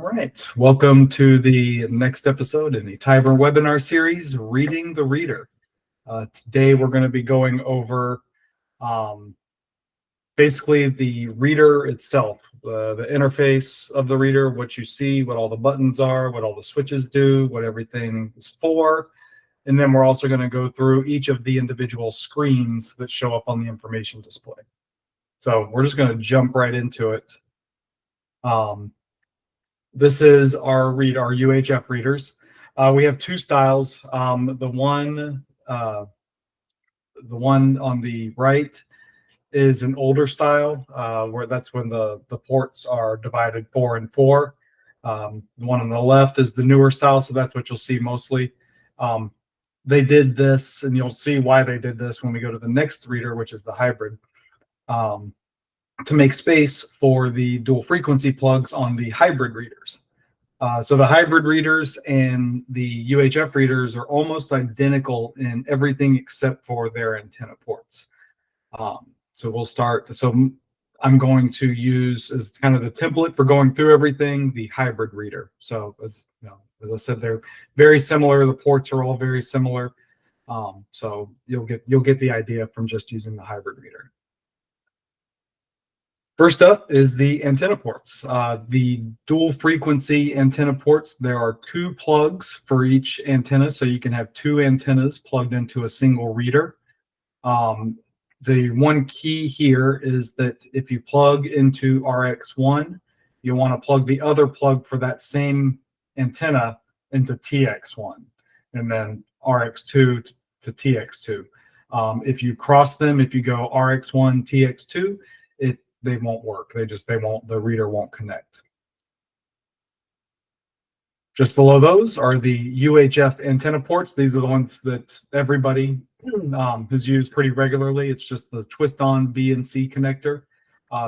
All right, welcome to the next episode in the Timer Webinar Series, Reading the Reader. Today we're going to be going over basically the reader itself, the interface of the reader, what you see, what all the buttons are, what all the switches do, what everything is for. And then we're also going to go through each of the individual screens that show up on the information display. So we're just going to jump right into it. This is our UHF readers. We have two styles. The one on the right is an older style, where that's when the ports are divided 4 and 4. The one on the left is the newer style, so that's what you'll see mostly. They did this, and you'll see why they did this when we go to the next reader, which is the hybrid, to make space for the dual frequency plugs on the hybrid readers. So the hybrid readers and the UHF readers are almost identical in everything except for their antenna ports. So we'll start. So I'm going to use as kind of the template for going through everything, the hybrid reader. So as I said, they're very similar. The ports are all very similar. So you'll get the idea from just using the hybrid reader. First up is the antenna ports. The dual frequency antenna ports, there are 2 plugs for each antenna, so you can have 2 antennas plugged into a single reader. The one key here is that if you plug into RX1, you want to plug the other plug for that same antenna into TX1, and then RX2 to TX2. If you cross them, if you go RX1, TX2, they won't work. The reader won't connect. Just below those are the UHF antenna ports. These are the ones that everybody has used pretty regularly. It's just the twist on B and C connector.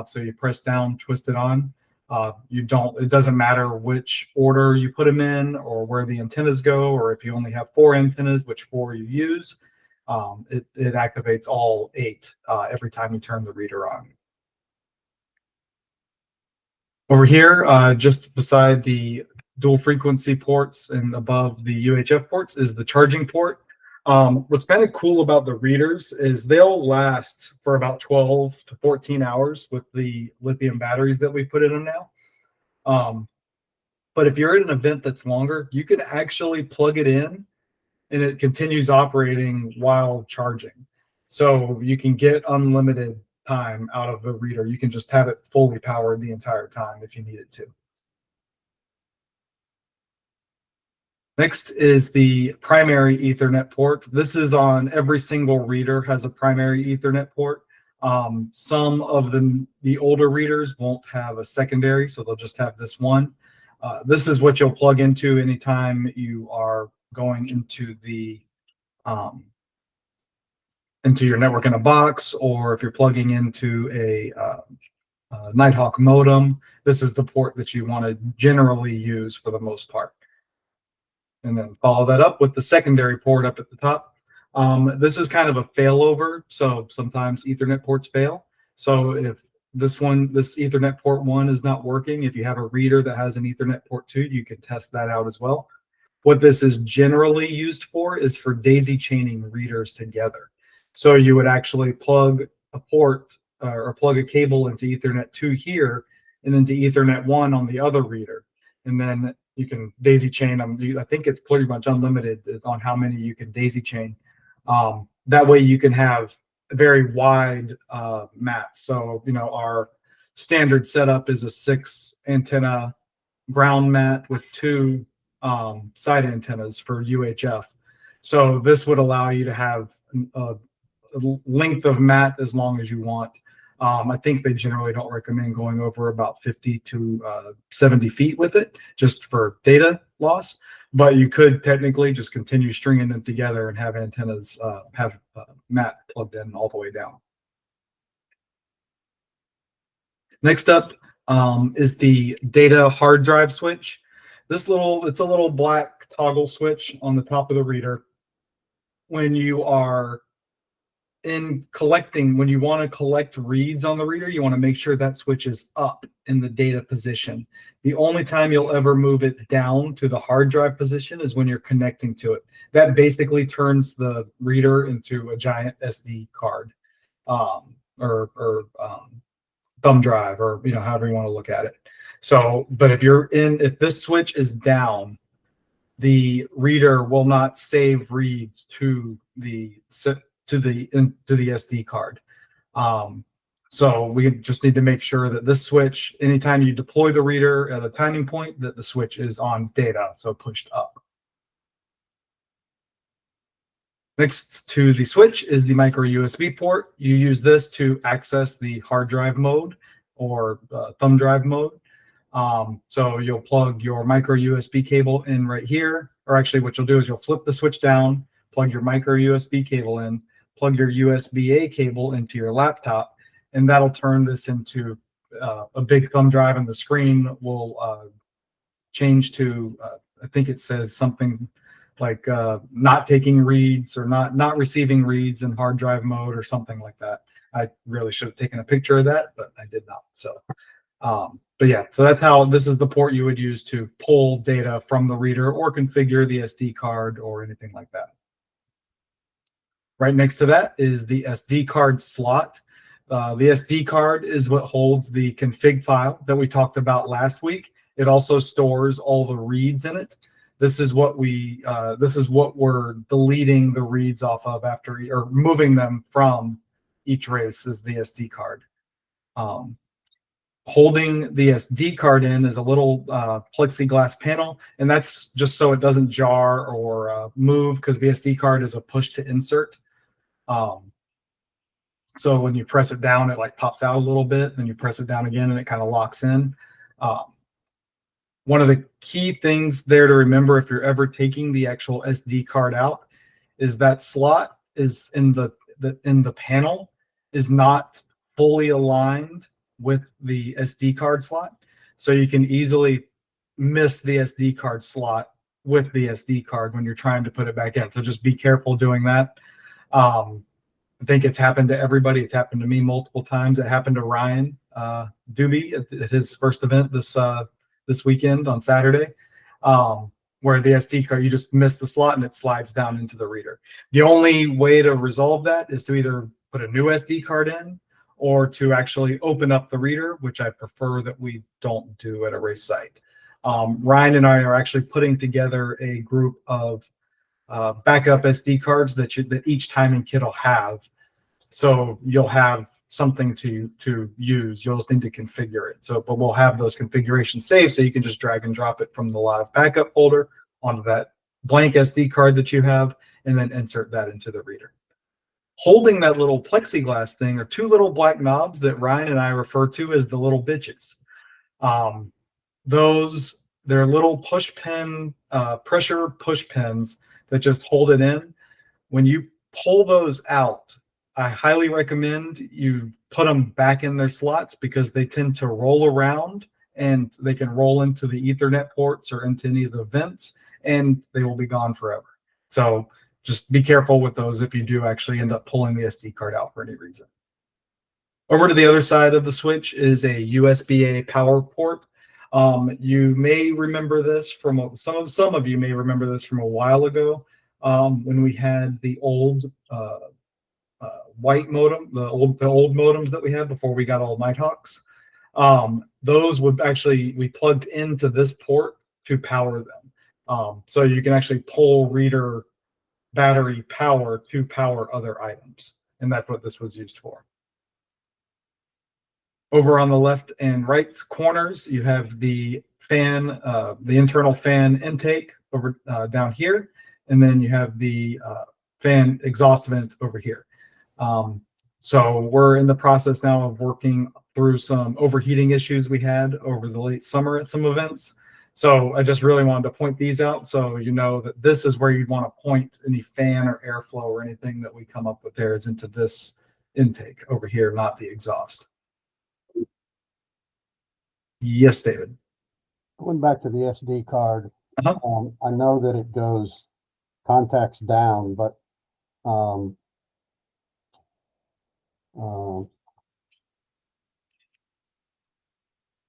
So you press down, twist it on. It doesn't matter which order you put them in or where the antennas go, or if you only have 4 antennas, which 4 you use. It activates all 8 every time you turn the reader on. Over here, just beside the dual frequency ports and above the UHF ports is the charging port. What's kind of cool about the readers is they'll last for about 12 to 14 hours with the lithium batteries that we put in them now. But if you're at an event that's longer, you can actually plug it in and it continues operating while charging. So you can get unlimited time out of the reader. You can just have it fully powered the entire time if you need it to. Next is the primary Ethernet port. This is on every single reader has a primary Ethernet port. Some of the older readers won't have a secondary, so they'll just have this one. This is what you'll plug into anytime you are going into your network in a box, or if you're plugging into a Nighthawk modem. This is the port that you want to generally use for the most part. And then follow that up with the secondary port up at the top. This is kind of a failover, so sometimes Ethernet ports fail. So if this Ethernet port 1 is not working, if you have a reader that has an Ethernet port 2, you can test that out as well. What this is generally used for is for daisy chaining readers together. So you would actually plug a port or plug a cable into Ethernet 2 here and into Ethernet 1 on the other reader. And then you can daisy chain them. I think it's pretty much unlimited on how many you can daisy chain. That way you can have very wide mats. So, our standard setup is a 6 antenna ground mat with 2 side antennas for UHF. So this would allow you to have a length of mat as long as you want. I think they generally don't recommend going over about 50 to 70 feet with it, just for data loss. But you could technically just continue stringing them together and have antennas have mat plugged in all the way down. Next up is the data hard drive switch. It's a little black toggle switch on the top of the reader. When you are in collecting, when you want to collect reads on the reader, you want to make sure that switch is up in the data position. The only time you'll ever move it down to the hard drive position is when you're connecting to it. That basically turns the reader into a giant SD card, or thumb drive, or however you want to look at it. So, but if this switch is down, the reader will not save reads to the SD card. So we just need to make sure that this switch, anytime you deploy the reader at a timing point, that the switch is on data, so pushed up. Next to the switch is the micro USB port. You use this to access the hard drive mode or thumb drive mode. So you'll plug your micro USB cable in right here, or actually what you'll do is you'll flip the switch down, plug your micro USB cable in, plug your USB-A cable into your laptop, and that'll turn this into a big thumb drive, and the screen will change to, I think it says something like not taking reads, or not receiving reads in hard drive mode, or something like that. I really should have taken a picture of that, but I did not. So, but yeah, so that's how, this is the port you would use to pull data from the reader or configure the SD card or anything like that. Right next to that is the SD card slot. The SD card is what holds the config file that we talked about last week. It also stores all the reads in it. This is what we're deleting the reads off of after, or moving them from each race, is the SD card. Holding the SD card in is a little plexiglass panel, and that's just so it doesn't jar or move, because the SD card is a push to insert. So when you press it down, it like pops out a little bit, then you press it down again and it kind of locks in. One of the key things there to remember if you're ever taking the actual SD card out is that slot is in the panel is not fully aligned with the SD card slot. So you can easily miss the SD card slot with the SD card when you're trying to put it back in. So just be careful doing that. I think it's happened to everybody. It's happened to me multiple times. It happened to Ryan Doobie at his first event this weekend on Saturday, where the SD card, you just miss the slot and it slides down into the reader. The only way to resolve that is to either put a new SD card in, or to actually open up the reader, which I prefer that we don't do at a race site. Ryan and I are actually putting together a group of backup SD cards that each timing kit will have. So you'll have something to use. You'll just need to configure it. So, but we'll have those configurations saved, so you can just drag and drop it from the live backup folder onto that blank SD card that you have, and then insert that into the reader. Holding that little plexiglass thing are two little black knobs that Ryan and I refer to as the little bitches. They're little push pin, pressure push pins that just hold it in. When you pull those out, I highly recommend you put them back in their slots, because they tend to roll around, and they can roll into the Ethernet ports or into any of the vents, and they will be gone forever. So just be careful with those if you do actually end up pulling the SD card out for any reason. Over to the other side of the switch is a USB-A power port. You may remember this from some of you may remember this from a while ago, when we had the old white modem, the old modems that we had before we got all Nighthawks. Those would actually, we plugged into this port to power them. So you can actually pull reader battery power to power other items, and that's what this was used for. Over on the left and right corners, you have the fan, the internal fan intake over down here, and then you have the fan exhaust vent over here. So we're in the process now of working through some overheating issues we had over the late summer at some events. So I just really wanted to point these out, so you know that this is where you'd want to point any fan or airflow or anything that we come up with there is into this intake over here, not the exhaust. Yes, David. Going back to the SD card, I know that it goes contacts down, but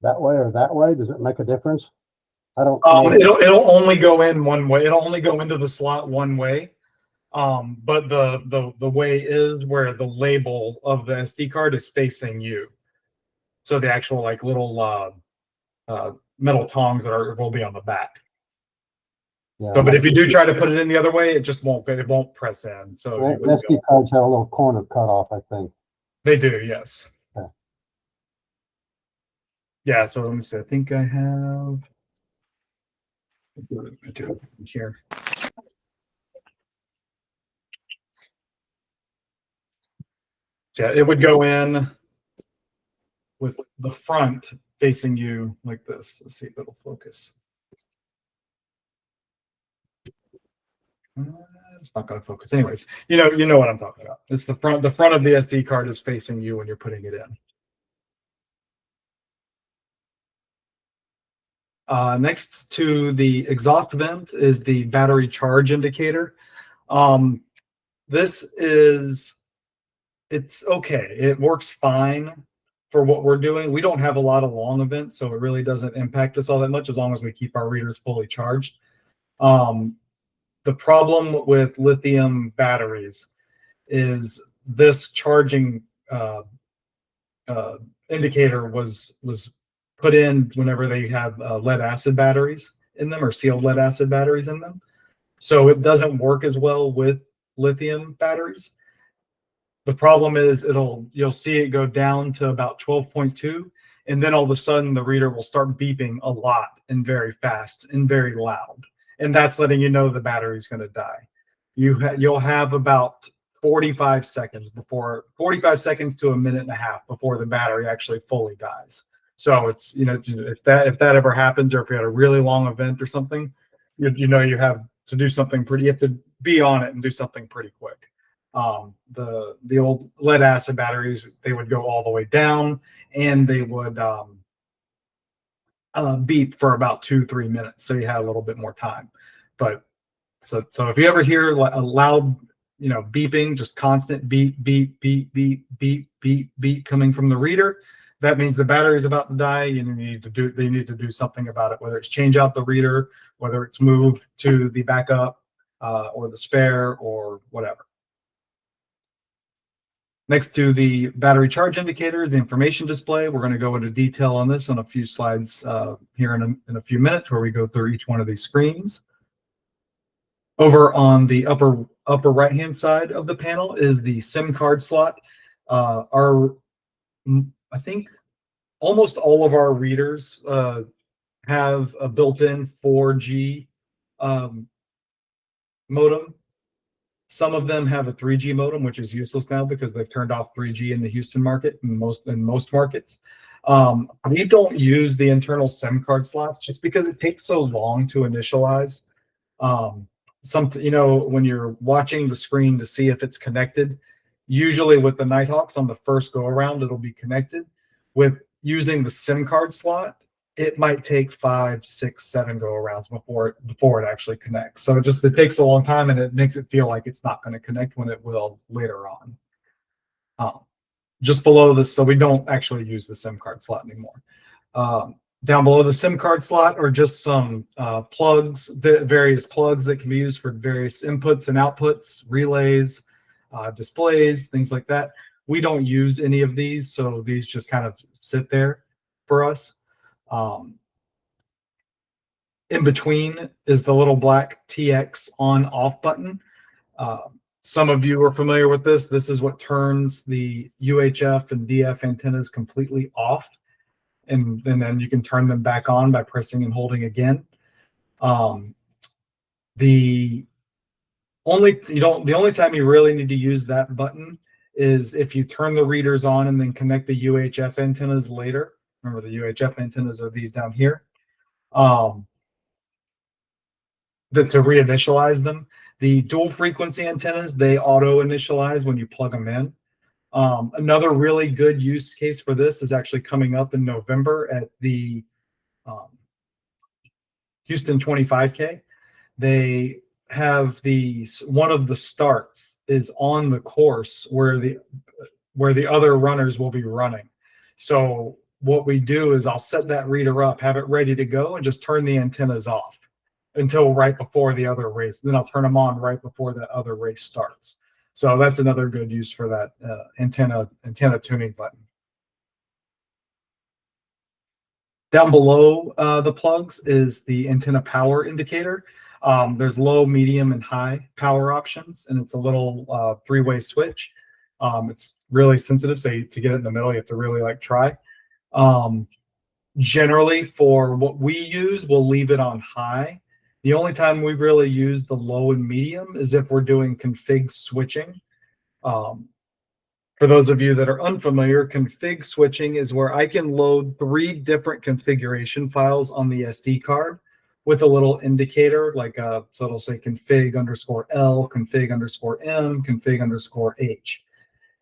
That way or that way, does it make a difference? I don't know. It'll only go in one way. It'll only go into the slot one way. But the way is where the label of the SD card is facing you. So the actual like little metal tongs that will be on the back. Yeah, so, but if you do try to put it in the other way, it just won't press in. So SD cards have a little corner cut off, I think. They do, yes. Okay. Yeah. So let me see. I think I have. I do it here. So yeah, it would go in with the front facing you like this. Let's see if it'll focus. It's not going to focus. Anyways, you know what I'm talking about. It's the front. The front of the SD card is facing you when you're putting it in. Next to the exhaust vent is the battery charge indicator. This is, it's okay. It works fine for what we're doing. We don't have a lot of long events, so it really doesn't impact us all that much as long as we keep our readers fully charged. The problem with lithium batteries is this charging indicator was put in whenever they have lead acid batteries in them or sealed lead acid batteries in them. So it doesn't work as well with lithium batteries. The problem is you'll see it go down to about 12.2, and then all of a sudden the reader will start beeping a lot and very fast and very loud. And that's letting you know the battery's going to die. You'll have about 45 seconds to a minute and a half before the battery actually fully dies. So it's, if that ever happens, or if you had a really long event or something, you have to do something you have to be on it and do something pretty quick. The old lead acid batteries, they would go all the way down, and they would beep for about 2-3 minutes, so you had a little bit more time. But so if you ever hear a loud beeping, just constant beep beep beep beep beep beep beep coming from the reader, that means the battery is about to die. You need to do something about it, whether it's change out the reader, whether it's move to the backup or the spare or whatever. Next to the battery charge indicator is the information display. We're going to go into detail on this on a few slides here in a few minutes, where we go through each one of these screens. Over on the upper right-hand side of the panel is the SIM card slot. I think almost all of our readers have a built-in 4G modem. Some of them have a 3G modem, which is useless now because they've turned off 3G in the Houston market and most markets. We don't use the internal SIM card slots just because it takes so long to initialize. When you're watching the screen to see if it's connected, usually with the Nighthawks on the first go around, it'll be connected. With using the SIM card slot, it might take 5, 6, 7 go arounds before it actually connects. So it takes a long time, and it makes it feel like it's not going to connect when it will later on. Just below this, so we don't actually use the SIM card slot anymore. Down below the SIM card slot are just some plugs, the various plugs that can be used for various inputs and outputs, relays, displays, things like that. We don't use any of these, so these just kind of sit there for us. In between is the little black TX on/off button. Some of you are familiar with this. This is what turns the UHF and DF antennas completely off, and then you can turn them back on by pressing and holding again. The only time you really need to use that button is if you turn the readers on and then connect the UHF antennas later. Remember, the UHF antennas are these down here. To reinitialize them. The dual frequency antennas, they auto initialize when you plug them in. Another really good use case for this is actually coming up in November at the Houston 25K. They have one of the starts is on the course where where the other runners will be running. So what we do is I'll set that reader up, have it ready to go, and just turn the antennas off until right before the other race. Then I'll turn them on right before the other race starts. So that's another good use for that antenna tuning button. Down below the plugs is the antenna power indicator. There's low, medium, and high power options, and it's a little three-way switch. It's really sensitive, so to get it in the middle, you have to really like try. Generally, for what we use, we'll leave it on high. The only time we really use the low and medium is if we're doing config switching. For those of you that are unfamiliar, config switching is where I can load 3 different configuration files on the SD card with a little indicator, like so it'll say config_L, config_M, config_H.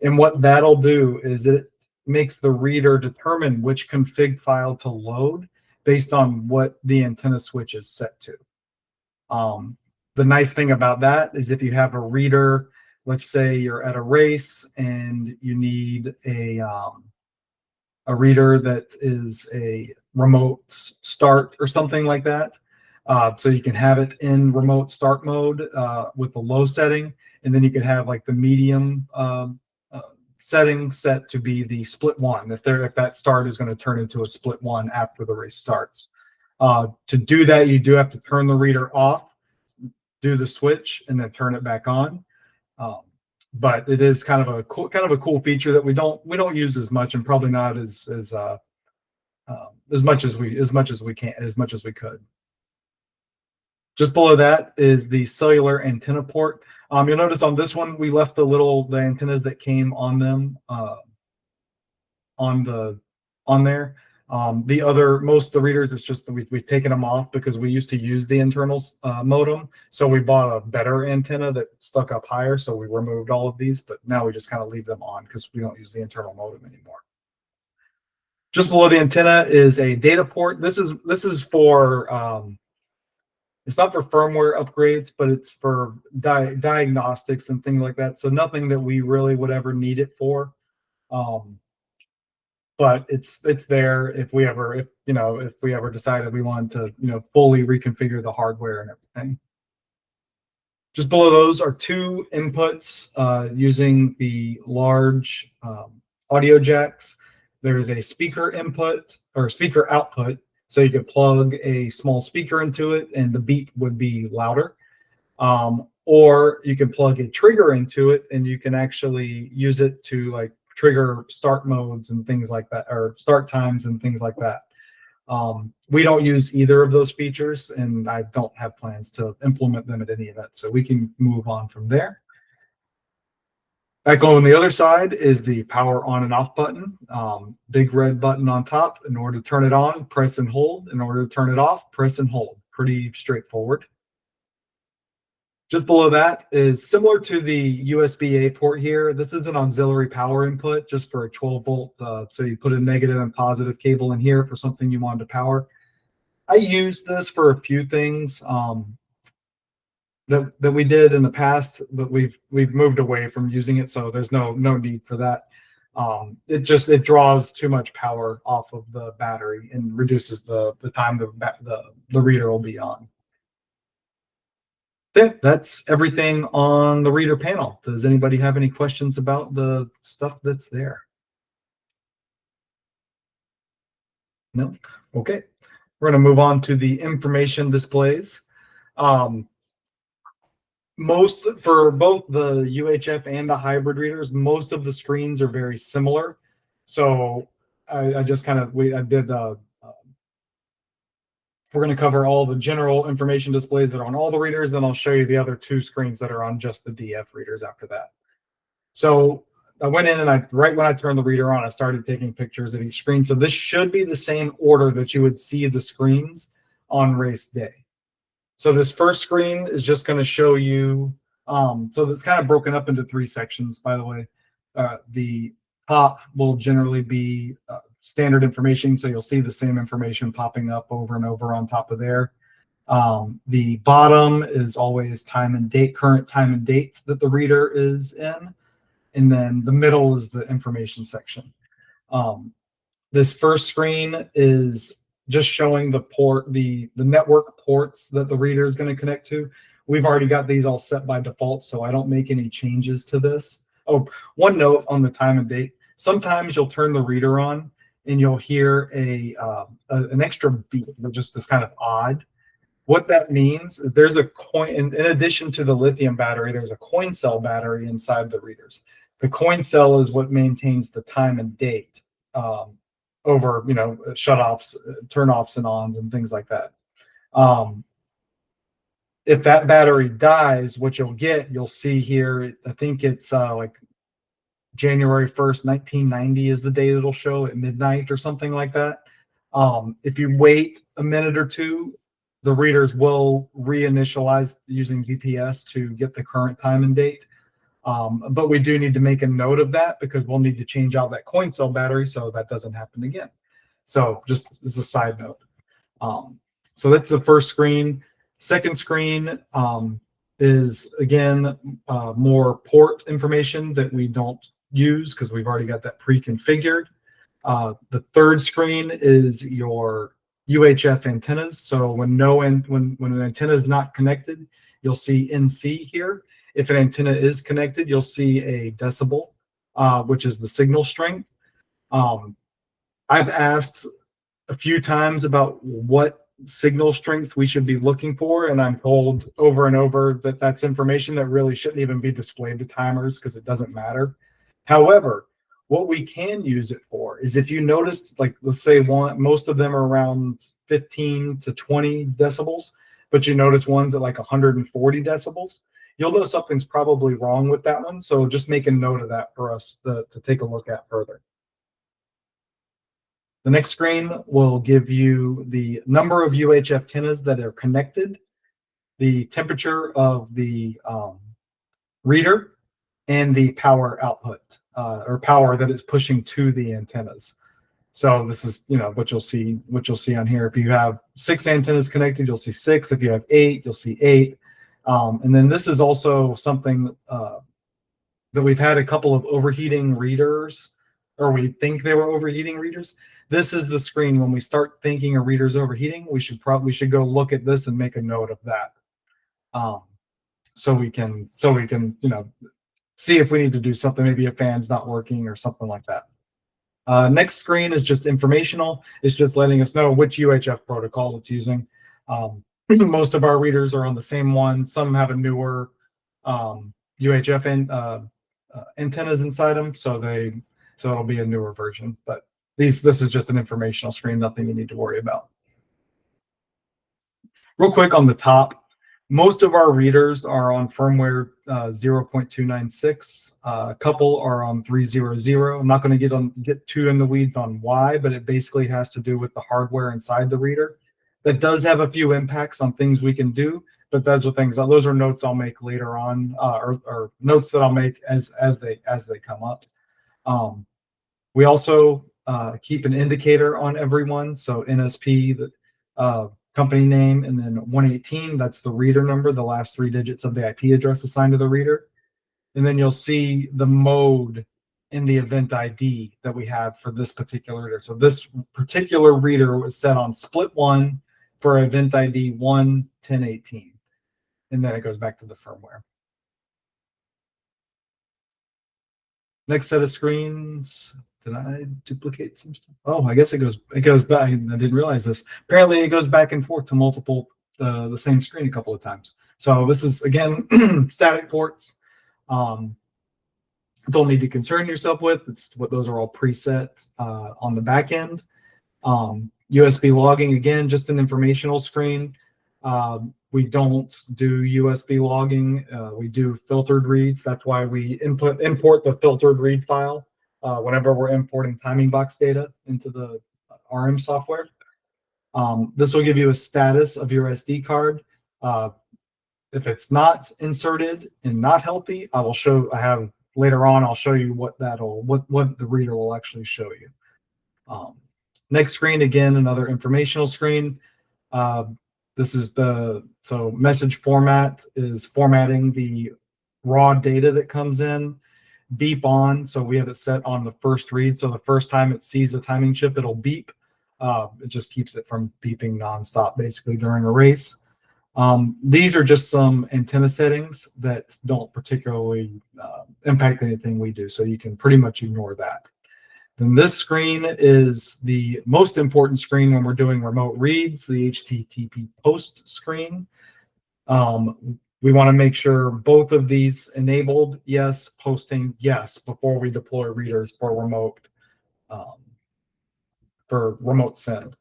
And what that'll do is it makes the reader determine which config file to load based on what the antenna switch is set to. The nice thing about that is if you have a reader, let's say you're at a race and you need a reader that is a remote start or something like that. So you can have it in remote start mode with the low setting, and then you can have like the medium setting set to be the split 1 if that start is going to turn into a split 1 after the race starts. To do that, you do have to turn the reader off, do the switch, and then turn it back on. But it is kind of a cool feature that we don't use as much, and probably not as much as we could. Just below that is the cellular antenna port. You'll notice on this one we left the antennas that came on them on there. Most of the readers, it's just that we've taken them off because we used to use the internal modem. So we bought a better antenna that stuck up higher. So we removed all of these, but now we just kind of leave them on because we don't use the internal modem anymore. Just below the antenna is a data port. This is for it's not for firmware upgrades, but it's for diagnostics and things like that. So nothing that we really would ever need it for. But it's there if we ever decided we wanted to fully reconfigure the hardware and everything. Just below those are 2 inputs using the large audio jacks. There's a speaker input or speaker output, so you could plug a small speaker into it and the beep would be louder. Or you can plug a trigger into it and you can actually use it to like trigger start modes and things like that, or start times and things like that. We don't use either of those features, and I don't have plans to implement them at any event, so we can move on from there. Back on the other side is the power on and off button. Big red button on top. In order to turn it on, press and hold. In order to turn it off, press and hold. Pretty straightforward. Just below that is similar to the USB-A port here. This is an auxiliary power input just for a 12 volt. So you put a negative and positive cable in here for something you wanted to power. I used this for a few things that we did in the past, but we've moved away from using it, so there's no need for that. It draws too much power off of the battery and reduces the time the reader will be on. Okay, that's everything on the reader panel. Does anybody have any questions about the stuff that's there? No? Okay. We're going to move on to the information displays. For both the UHF and the hybrid readers, most of the screens are very similar. So I just kind of, we're going to cover all the general information displays that are on all the readers, then I'll show you the other 2 screens that are on just the DF readers after that. So I went in and right when I turned the reader on, I started taking pictures of each screen. So this should be the same order that you would see the screens on race day. So this first screen is just going to show you, so it's kind of broken up into 3 sections, by the way. The top will generally be standard information, so you'll see the same information popping up over and over on top of there. The bottom is always time and date, current time and dates that the reader is in. and then the middle is the information section. This first screen is just showing the network ports that the reader is going to connect to. We've already got these all set by default, so I don't make any changes to this. Oh, one note on the time and date. Sometimes you'll turn the reader on and you'll hear an extra beep that just is kind of odd. What that means is there's a coin, in addition to the lithium battery, there's a coin cell battery inside the readers. The coin cell is what maintains the time and date over, shutoffs, turnoffs and ons and things like that. If that battery dies, what you'll see here, I think it's like January 1st, 1990 is the date it'll show at midnight or something like that. If you wait a minute or two, the readers will reinitialize using GPS to get the current time and date. But we do need to make a note of that because we'll need to change out that coin cell battery so that doesn't happen again. So just as a side note. So that's the first screen. Second screen is, again, more port information that we don't use because we've already got that pre-configured. The third screen is your UHF antennas. So when an antenna is not connected, you'll see NC here. If an antenna is connected, you'll see a decibel, which is the signal strength. I've asked a few times about what signal strengths we should be looking for, and I'm told over and over that that's information that really shouldn't even be displayed to timers because it doesn't matter. However, what we can use it for is if you noticed, like, let's say most of them are around 15 to 20 decibels, but you notice ones at like 140 decibels, you'll know something's probably wrong with that one. So just make a note of that for us to take a look at further. The next screen will give you the number of UHF antennas that are connected, the temperature of the reader, and the power output or power that it's pushing to the antennas. So this is, what you'll see on here. If you have 6 antennas connected, you'll see 6. If you have 8, you'll see 8. And then this is also something that we've had a couple of overheating readers, or we think they were overheating readers. This is the screen when we start thinking a reader's overheating. We should go look at this and make a note of that, so we can see if we need to do something. Maybe a fan's not working or something like that. Next screen is just informational. It's just letting us know which UHF protocol it's using. Most of our readers are on the same one. Some have a newer UHF antennas inside them, so it'll be a newer version. But this is just an informational screen, nothing you need to worry about. Real quick on the top, most of our readers are on firmware 0.296. A couple are on 3.0.0. I'm not going to get too in the weeds on why, but it basically has to do with the hardware inside the reader. That does have a few impacts on things we can do, but those are notes I'll make later on, or notes that I'll make as they come up. We also keep an indicator on everyone. So NSP, the company name, and then 118, that's the reader number, the last 3 digits of the IP address assigned to the reader. And then you'll see the mode in the event ID that we have for this particular reader. So this particular reader was set on split 1 for event ID 1.10.18. And then it goes back to the firmware. Next set of screens. Did I duplicate some stuff? Oh, I guess it goes back. I didn't realize this. Apparently it goes back and forth to multiple, the same screen a couple of times. So this is, again, static ports. Don't need to concern yourself with. Those are all preset on the back end. USB logging, again, just an informational screen. We don't do USB logging. We do filtered reads. That's why we import the filtered read file whenever we're importing timing box data into the RM software. This will give you a status of your SD card. If it's not inserted and not healthy, later on, I'll show you what the reader will actually show you. Next screen, again, another informational screen. This is message format is formatting the raw data that comes in. beep on. So we have it set on the first read. So the first time it sees a timing chip, it'll beep. It just keeps it from beeping nonstop basically during a race. These are just some antenna settings that don't particularly impact anything we do. So you can pretty much ignore that. Then this screen is the most important screen when we're doing remote reads, the HTTP post screen. We want to make sure both of these enabled, yes, posting, yes, before we deploy readers for remote send.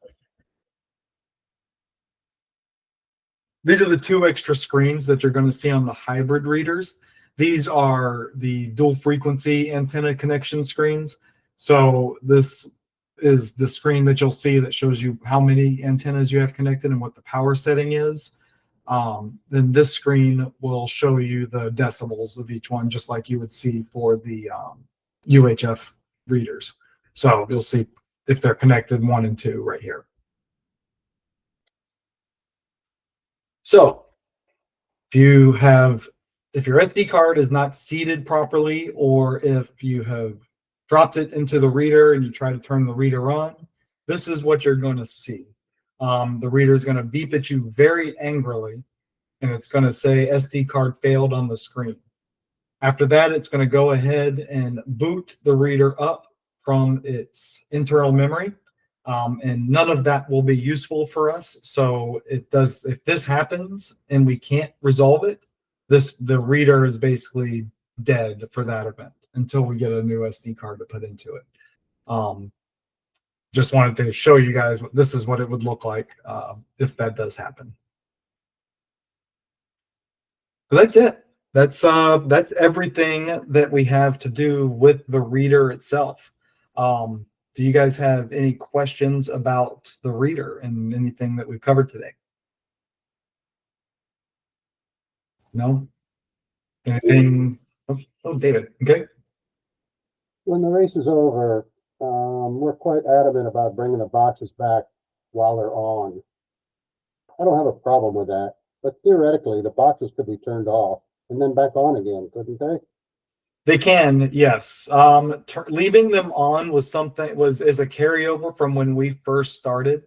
These are the two extra screens that you're going to see on the hybrid readers. These are the dual frequency antenna connection screens. So this is the screen that you'll see that shows you how many antennas you have connected and what the power setting is. Then this screen will show you the decibels of each one, just like you would see for the UHF readers. So you'll see if they're connected 1 and 2 right here. So if your SD card is not seated properly, or if you have dropped it into the reader and you try to turn the reader on, this is what you're going to see. The reader is going to beep at you very angrily, and it's going to say SD card failed on the screen. After that, it's going to go ahead and boot the reader up from its internal memory. And none of that will be useful for us. So if this happens and we can't resolve it, the reader is basically dead for that event until we get a new SD card to put into it. Just wanted to show you guys this is what it would look like if that does happen. So that's it. That's everything that we have to do with the reader itself. Do you guys have any questions about the reader and anything that we've covered today? No? Anything? Oh, David. Okay. When the race is over, we're quite adamant about bringing the boxes back while they're on. I don't have a problem with that, but theoretically, the boxes could be turned off and then back on again, couldn't they? They can, yes. Leaving them on is a carryover from when we first started.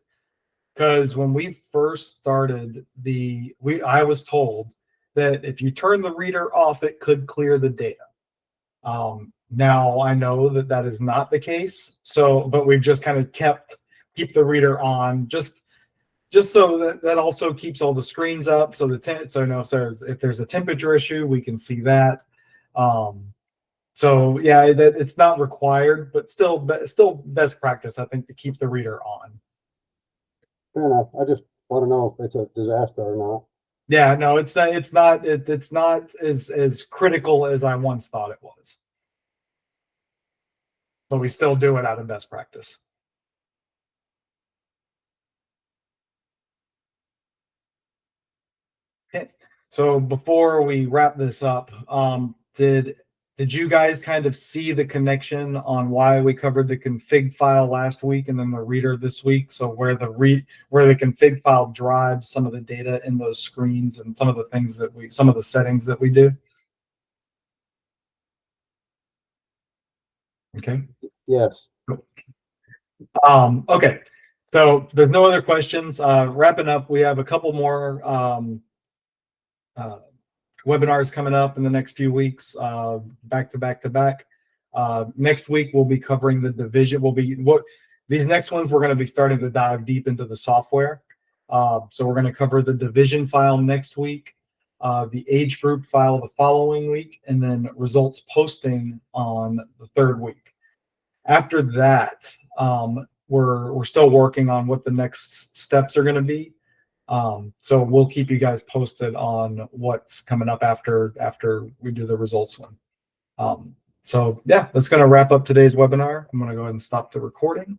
Because when we first started, I was told that if you turn the reader off, it could clear the data. Now I know that is not the case. But we've just kind of keep the reader on just so that also keeps all the screens up. So if there's a temperature issue, we can see that. So yeah, it's not required, but still best practice, I think, to keep the reader on. Fair enough. I just want to know if it's a disaster or not. Yeah, no, it's not as critical as I once thought it was. But we still do it out of best practice. Okay. So before we wrap this up, did you guys kind of see the connection on why we covered the config file last week and then the reader this week? So where the config file drives some of the data in those screens and some of the settings that we do? Okay. Yes. Okay. So there's no other questions. Wrapping up, we have a couple more webinars coming up in the next few weeks, back to back. Next week we'll be covering the division. These next ones we're going to be starting to dive deep into the software. So we're going to cover the division file next week, the age group file the following week, and then results posting on the third week. After that, we're still working on what the next steps are going to be. So we'll keep you guys posted on what's coming up after we do the results one. So yeah, that's going to wrap up today's webinar. I'm going to go ahead and stop the recording.